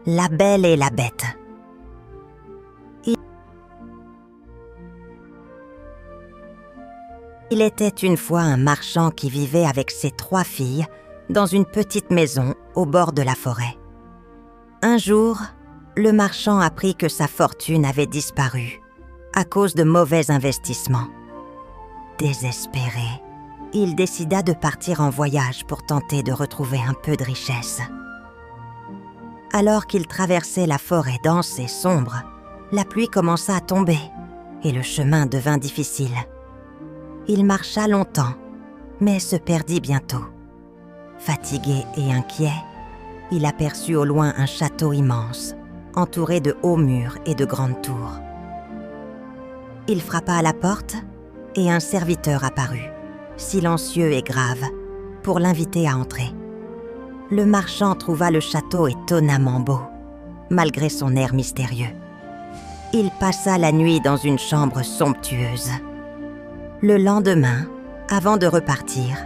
La Belle et la Bête. Il était une fois un marchand qui vivait avec ses 3 filles dans une petite maison au bord de la forêt. Un jour, le marchand apprit que sa fortune avait disparu à cause de mauvais investissements. Désespéré, il décida de partir en voyage pour tenter de retrouver un peu de richesse. Alors qu'il traversait la forêt dense et sombre, la pluie commença à tomber et le chemin devint difficile. Il marcha longtemps, mais se perdit bientôt. Fatigué et inquiet, il aperçut au loin un château immense, entouré de hauts murs et de grandes tours. Il frappa à la porte et un serviteur apparut, silencieux et grave, pour l'inviter à entrer. Le marchand trouva le château étonnamment beau, malgré son air mystérieux. Il passa la nuit dans une chambre somptueuse. Le lendemain, avant de repartir,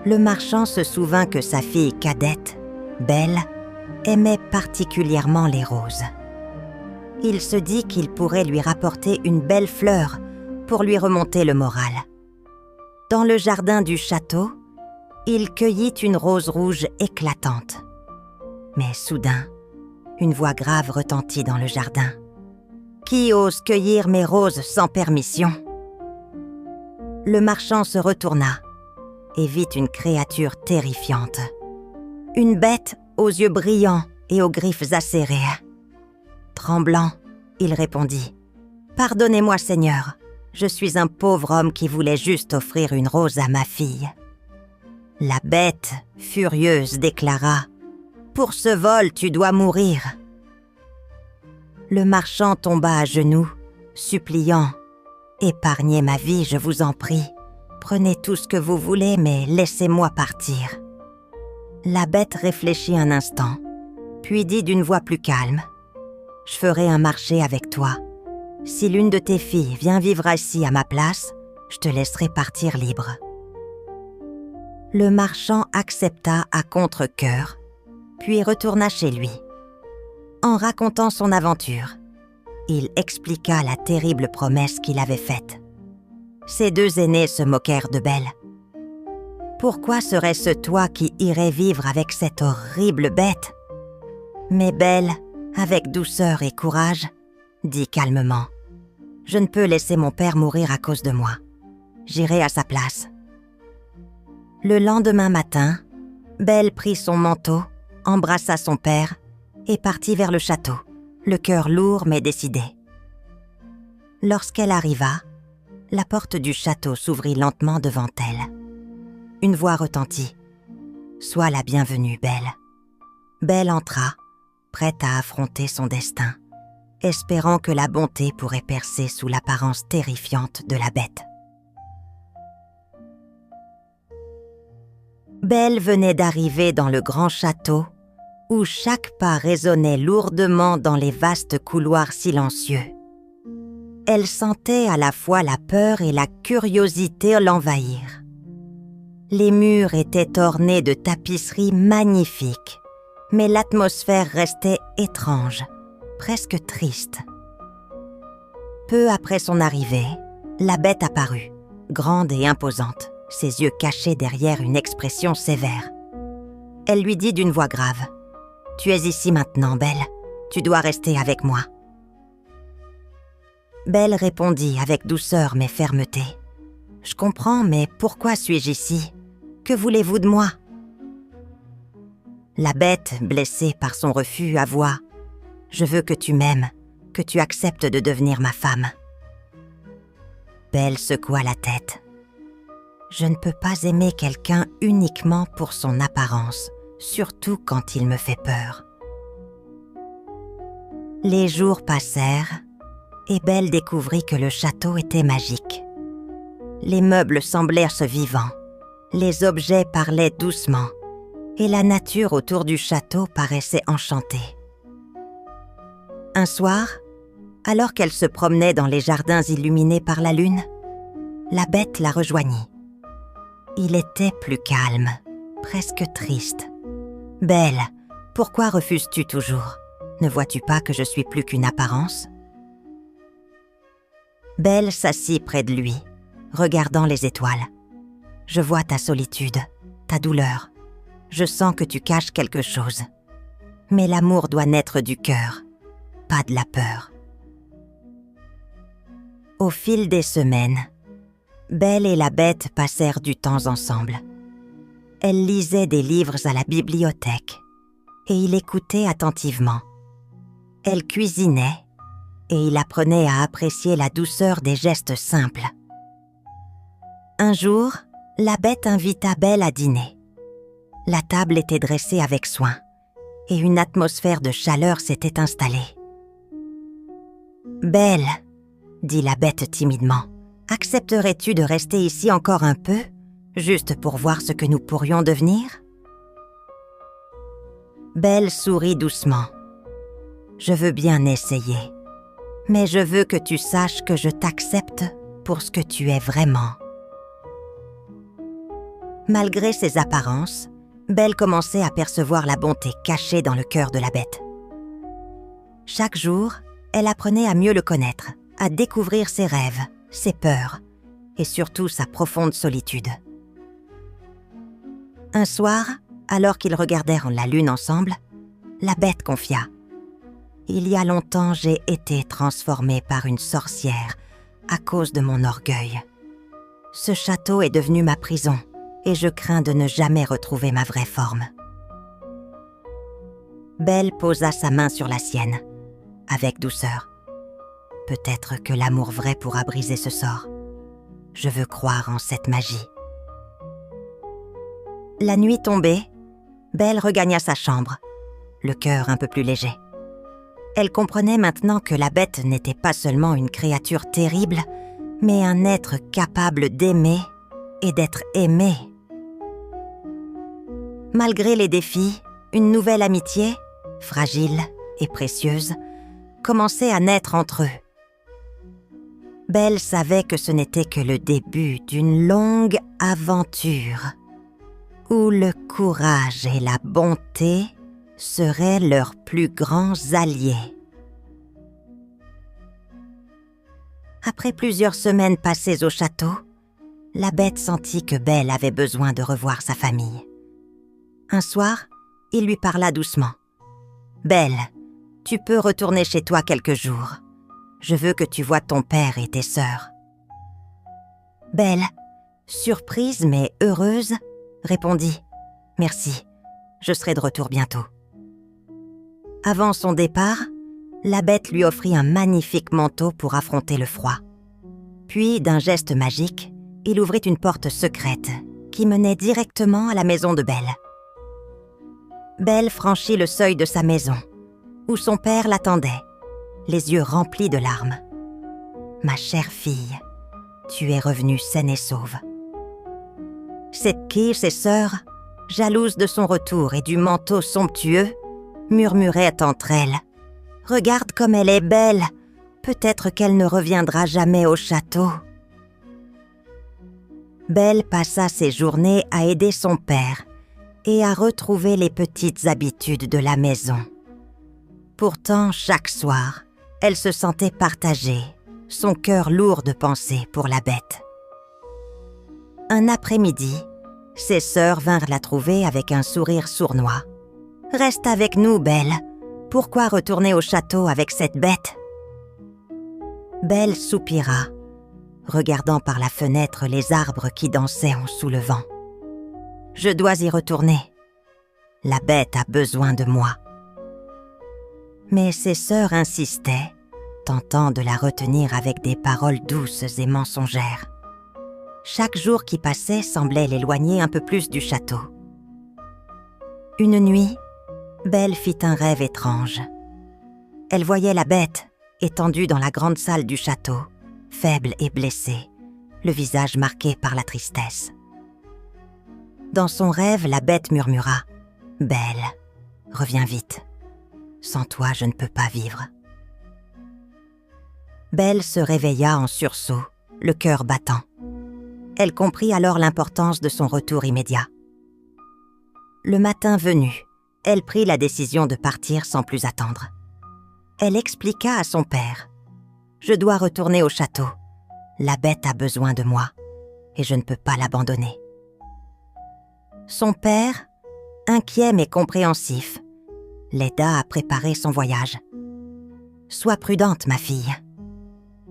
le marchand se souvint que sa fille cadette, Belle, aimait particulièrement les roses. Il se dit qu'il pourrait lui rapporter une belle fleur pour lui remonter le moral. Dans le jardin du château, il cueillit une rose rouge éclatante. Mais soudain, une voix grave retentit dans le jardin. « Qui ose cueillir mes roses sans permission ?» Le marchand se retourna et vit une créature terrifiante. Une bête aux yeux brillants et aux griffes acérées. Tremblant, il répondit « Pardonnez-moi, Seigneur, je suis un pauvre homme qui voulait juste offrir une rose à ma fille. » La bête, furieuse, déclara « Pour ce vol, tu dois mourir. » Le marchand tomba à genoux, suppliant « Épargnez ma vie, je vous en prie. Prenez tout ce que vous voulez, mais laissez-moi partir. » La bête réfléchit un instant, puis dit d'une voix plus calme « Je ferai un marché avec toi. Si l'une de tes filles vient vivre ici à ma place, je te laisserai partir libre. » Le marchand accepta à contre-cœur, puis retourna chez lui. En racontant son aventure, il expliqua la terrible promesse qu'il avait faite. Ses 2 aînés se moquèrent de Belle. « Pourquoi serait-ce toi qui irais vivre avec cette horrible bête ?» Mais Belle, avec douceur et courage, dit calmement « Je ne peux laisser mon père mourir à cause de moi. J'irai à sa place. » Le lendemain matin, Belle prit son manteau, embrassa son père et partit vers le château, le cœur lourd mais décidé. Lorsqu'elle arriva, la porte du château s'ouvrit lentement devant elle. Une voix retentit. « Sois la bienvenue, Belle. » Belle entra, prête à affronter son destin, espérant que la bonté pourrait percer sous l'apparence terrifiante de la bête. Belle venait d'arriver dans le grand château où chaque pas résonnait lourdement dans les vastes couloirs silencieux. Elle sentait à la fois la peur et la curiosité l'envahir. Les murs étaient ornés de tapisseries magnifiques, mais l'atmosphère restait étrange, presque triste. Peu après son arrivée, la bête apparut, grande et imposante, ses yeux cachés derrière une expression sévère. Elle lui dit d'une voix grave « Tu es ici maintenant, Belle. Tu dois rester avec moi. » Belle répondit avec douceur mais fermeté. « Je comprends, mais pourquoi suis-je ici? Que voulez-vous de moi ?» La bête, blessée par son refus, avoua « Je veux que tu m'aimes, que tu acceptes de devenir ma femme. » Belle secoua la tête. « Je ne peux pas aimer quelqu'un uniquement pour son apparence, surtout quand il me fait peur. » Les jours passèrent et Belle découvrit que le château était magique. Les meubles semblèrent se vivants, les objets parlaient doucement et la nature autour du château paraissait enchantée. Un soir, alors qu'elle se promenait dans les jardins illuminés par la lune, la bête la rejoignit. Il était plus calme, presque triste. « Belle, pourquoi refuses-tu toujours? Ne vois-tu pas que je suis plus qu'une apparence ?» Belle s'assit près de lui, regardant les étoiles. « Je vois ta solitude, ta douleur. Je sens que tu caches quelque chose. Mais l'amour doit naître du cœur, pas de la peur. » Au fil des semaines, Belle et la bête passèrent du temps ensemble. Elle lisait des livres à la bibliothèque et il écoutait attentivement. Elle cuisinait et il apprenait à apprécier la douceur des gestes simples. Un jour, la bête invita Belle à dîner. La table était dressée avec soin et une atmosphère de chaleur s'était installée. « Belle, » dit la bête timidement, « accepterais-tu de rester ici encore un peu, juste pour voir ce que nous pourrions devenir ?» Belle sourit doucement. « Je veux bien essayer, mais je veux que tu saches que je t'accepte pour ce que tu es vraiment. » Malgré ses apparences, Belle commençait à percevoir la bonté cachée dans le cœur de la bête. Chaque jour, elle apprenait à mieux le connaître, à découvrir ses rêves, ses peurs et surtout sa profonde solitude. Un soir, alors qu'ils regardèrent la lune ensemble, la bête confia : « Il y a longtemps, j'ai été transformée par une sorcière à cause de mon orgueil. Ce château est devenu ma prison et je crains de ne jamais retrouver ma vraie forme. » Belle posa sa main sur la sienne, avec douceur. « Peut-être que l'amour vrai pourra briser ce sort. Je veux croire en cette magie. » La nuit tombée, Belle regagna sa chambre, le cœur un peu plus léger. Elle comprenait maintenant que la bête n'était pas seulement une créature terrible, mais un être capable d'aimer et d'être aimé. Malgré les défis, une nouvelle amitié, fragile et précieuse, commençait à naître entre eux. Belle savait que ce n'était que le début d'une longue aventure où le courage et la bonté seraient leurs plus grands alliés. Après plusieurs semaines passées au château, la bête sentit que Belle avait besoin de revoir sa famille. Un soir, il lui parla doucement. « Belle, tu peux retourner chez toi quelques jours. Je veux que tu voies ton père et tes sœurs. » Belle, surprise mais heureuse, répondit « Merci, je serai de retour bientôt. » Avant son départ, la bête lui offrit un magnifique manteau pour affronter le froid. Puis, d'un geste magique, il ouvrit une porte secrète qui menait directement à la maison de Belle. Belle franchit le seuil de sa maison, où son père l'attendait, les yeux remplis de larmes. « Ma chère fille, tu es revenue saine et sauve. » Setki, ses sœurs, jalouses de son retour et du manteau somptueux, murmuraient entre elles. « Regarde comme elle est belle, peut-être qu'elle ne reviendra jamais au château. » Belle passa ses journées à aider son père et à retrouver les petites habitudes de la maison. Pourtant, chaque soir, elle se sentait partagée, son cœur lourd de pensées pour la bête. Un après-midi, ses sœurs vinrent la trouver avec un sourire sournois. « Reste avec nous, Belle. Pourquoi retourner au château avec cette bête ?» Belle soupira, regardant par la fenêtre les arbres qui dansaient sous le vent. « Je dois y retourner. La bête a besoin de moi. » Mais ses sœurs insistaient, tentant de la retenir avec des paroles douces et mensongères. Chaque jour qui passait semblait l'éloigner un peu plus du château. Une nuit, Belle fit un rêve étrange. Elle voyait la bête, étendue dans la grande salle du château, faible et blessée, le visage marqué par la tristesse. Dans son rêve, la bête murmura « Belle, reviens vite. Sans toi, je ne peux pas vivre. » Belle se réveilla en sursaut, le cœur battant. Elle comprit alors l'importance de son retour immédiat. Le matin venu, elle prit la décision de partir sans plus attendre. Elle expliqua à son père. « Je dois retourner au château. La bête a besoin de moi et je ne peux pas l'abandonner. » Son père, inquiet mais compréhensif, l'aida à préparer son voyage. « Sois prudente, ma fille. »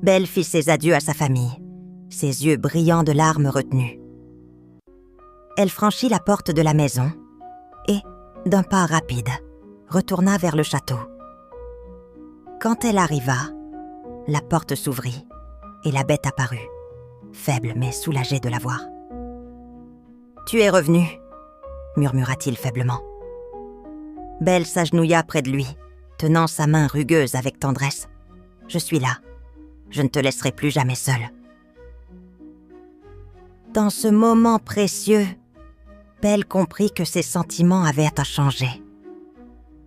Belle fit ses adieux à sa famille, ses yeux brillants de larmes retenues. Elle franchit la porte de la maison et, d'un pas rapide, retourna vers le château. Quand elle arriva, la porte s'ouvrit et la bête apparut, faible mais soulagée de la voir. « Tu es revenue » murmura-t-il faiblement. Belle s'agenouilla près de lui, tenant sa main rugueuse avec tendresse. « Je suis là. Je ne te laisserai plus jamais seule. » Dans ce moment précieux, Belle comprit que ses sentiments avaient changé.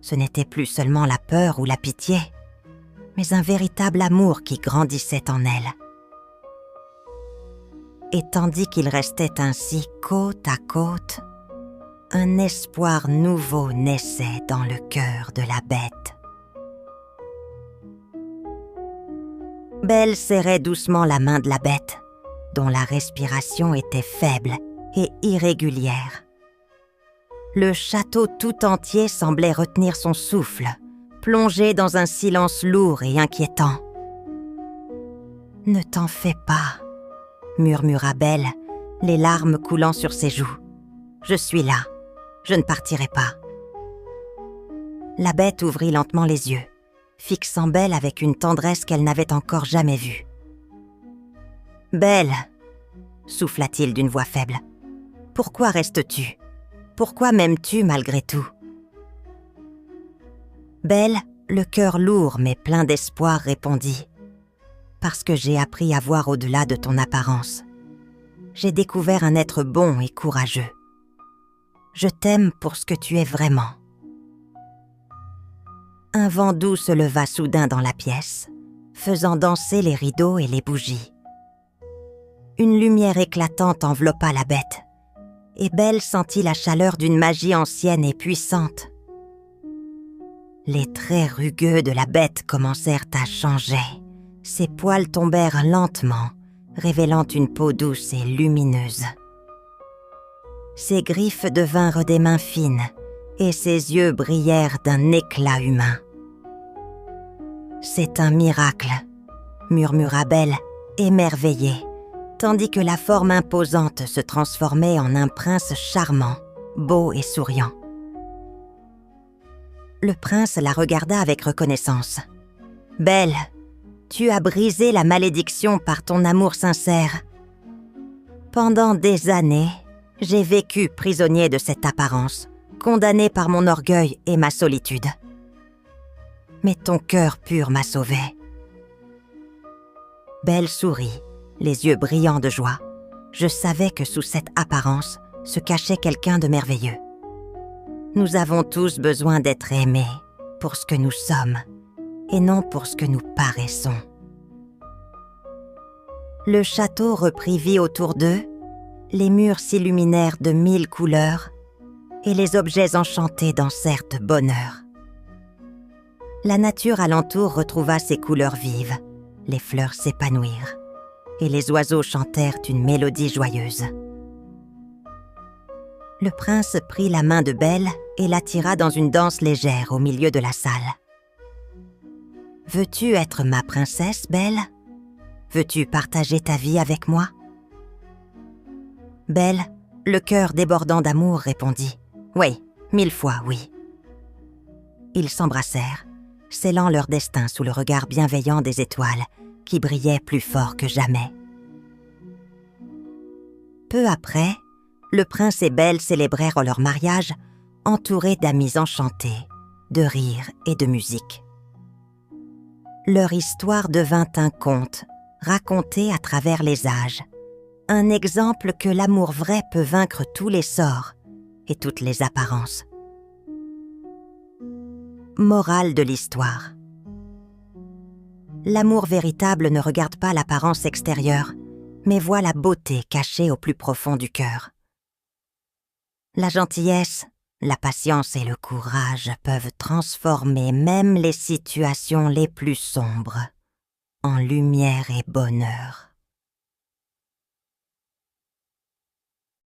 Ce n'était plus seulement la peur ou la pitié, mais un véritable amour qui grandissait en elle. Et tandis qu'ils restaient ainsi côte à côte, un espoir nouveau naissait dans le cœur de la bête. Belle serrait doucement la main de la bête, dont la respiration était faible et irrégulière. Le château tout entier semblait retenir son souffle, plongé dans un silence lourd et inquiétant. « Ne t'en fais pas » murmura Belle, les larmes coulant sur ses joues. « Je suis là, je ne partirai pas. » La bête ouvrit lentement les yeux, fixant Belle avec une tendresse qu'elle n'avait encore jamais vue. « Belle » souffla-t-il d'une voix faible. « Pourquoi restes-tu ? Pourquoi m'aimes-tu malgré tout ?» Belle, le cœur lourd mais plein d'espoir, répondit « Parce que j'ai appris à voir au-delà de ton apparence. J'ai découvert un être bon et courageux. Je t'aime pour ce que tu es vraiment. » Un vent doux se leva soudain dans la pièce, faisant danser les rideaux et les bougies. Une lumière éclatante enveloppa la bête, et Belle sentit la chaleur d'une magie ancienne et puissante. Les traits rugueux de la bête commencèrent à changer. Ses poils tombèrent lentement, révélant une peau douce et lumineuse. Ses griffes devinrent des mains fines, et ses yeux brillèrent d'un éclat humain. « C'est un miracle » murmura Belle, émerveillée, tandis que la forme imposante se transformait en un prince charmant, beau et souriant. Le prince la regarda avec reconnaissance. « Belle, tu as brisé la malédiction par ton amour sincère. Pendant des années, j'ai vécu prisonnier de cette apparence, condamné par mon orgueil et ma solitude. Mais ton cœur pur m'a sauvée. » Belle sourit, les yeux brillants de joie. Je savais que sous cette apparence se cachait quelqu'un de merveilleux. Nous avons tous besoin d'être aimés pour ce que nous sommes et non pour ce que nous paraissons. Le château reprit vie autour d'eux, les murs s'illuminèrent de 1000 couleurs et les objets enchantés dansèrent de bonheur. La nature alentour retrouva ses couleurs vives, les fleurs s'épanouirent et les oiseaux chantèrent une mélodie joyeuse. Le prince prit la main de Belle et l'attira dans une danse légère au milieu de la salle. « Veux-tu être ma princesse, Belle ? Veux-tu partager ta vie avec moi ?» Belle, le cœur débordant d'amour, répondit « Oui, 1000 fois oui. » Ils s'embrassèrent, scellant leur destin sous le regard bienveillant des étoiles qui brillaient plus fort que jamais. Peu après, le prince et Belle célébrèrent leur mariage entourés d'amis enchantés, de rires et de musique. Leur histoire devint un conte, raconté à travers les âges, un exemple que l'amour vrai peut vaincre tous les sorts et toutes les apparences. Morale de l'histoire. L'amour véritable ne regarde pas l'apparence extérieure, mais voit la beauté cachée au plus profond du cœur. La gentillesse, La patience et le courage peuvent transformer même les situations les plus sombres en lumière et bonheur.